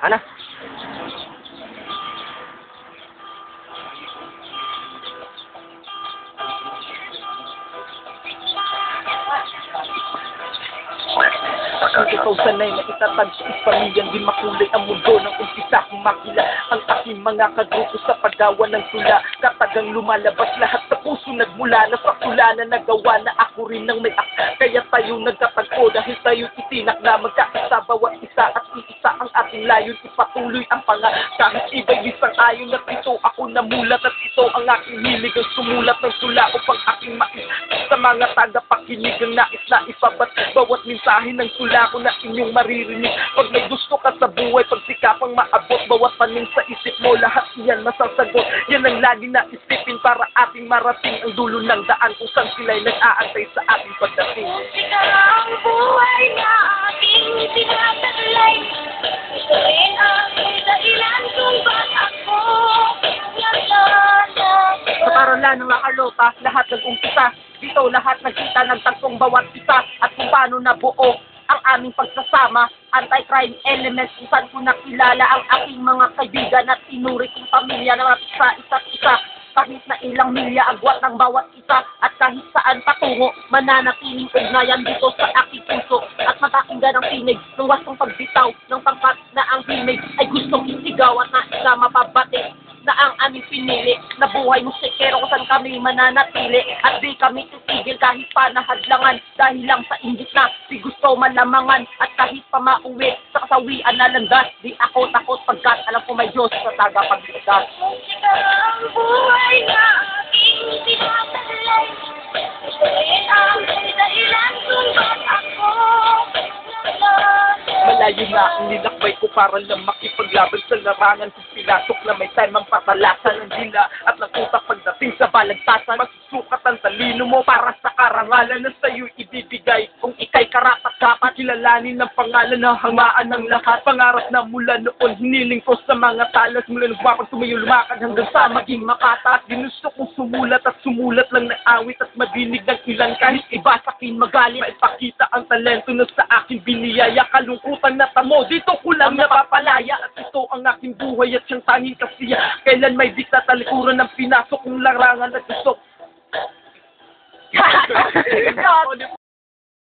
Ano? Ikaw sanay na itatag sa pamilyan, di makulay ang mundo ng umpisa kong makila ang aking mga kagrupo sa paggawa ng tula. Katagang lumalabas lahat sa puso nagmula na sa tula na nagawa na ako rin ng may kaya tayo nagkatagpo dahil tayo itinak na magkaisa bawat isa at iisa ang ating layon. Ipatuloy ang kahit iba'y isang ayon at ito ako namulat at ito ang aking hilig ang sumulat ng tula upang aking sa mga tagapakinig ang nais na ipabat bawat mensahe ng tula ko na inyong maririnig. Pag may gusto ka sa buhay, pagsikapang maabot bawat paning sa isip mo, lahat iyan masasagot. Yan ang lagi na isipin para ating marating ang dulo ng daan kung saan sila'y nag-aantay sa ating pagdating. Musika ang buhay na aking tinataglay. Ito rin ang dahilan kung ba't ako naglalang. Sa paralan ng makalota, lahat nag-umpisa. Dito lahat nagkita ng tagpong bawat isa at kung paano nabuo ang aming pagsasama. Anti-crime element kung saan ko nakilala ang aking mga kaibigan at inuri kong pamilya na sa isa't isa. Kahit na ilang milya agwat ng bawat isa at kahit saan patungo, mananatiling ugnayan dito sa aking puso at matakinggan ang tinig ng wastong pagbitaw ng pangkat na ang himig ay gustong isigaw at nais na mapabati na ang aming pinili na buhay musikero kung saan kami mananatili at di kami titigil kahit pa nahadlangan dahil lang sa inggit na di gusto malamangan at kahit pa mauwi sa kasawian na landas di ako takot pagkat alam ko may Diyos sa tagapagligtas. Musika ang buhay na aking tinataglay. Ito rin ang dahilan kung ba't ako naglalang. Malayo na ang nilakbay ko para lang makipaglaban sa larangan kung pinasok na may time ang patalasan ng dila at nakutak pagdating sa balagtasan. Masusukat ang talino mo para sa karangalan na sa'yo ibibigay. Kung ikay karapat dapat kilalanin ng pangalan na hangaan ng lahat. Pangarap na mula noon hiniling ko sa mga talas mula nagwapag tumayo lumakad hanggang sa maging makata. At ginusto kong sumulat at sumulat lang ng awit at madinig ng ilan kahit iba sakin magalit. Maipakita ang talento na sa akin biniyaya kalungkutan na tamo. Dito ko lang napapalaya at ito ang aking buhay at siyang tanging kasiya. Kailan may dikta talikuran ng pinasok kong larangan at gusto.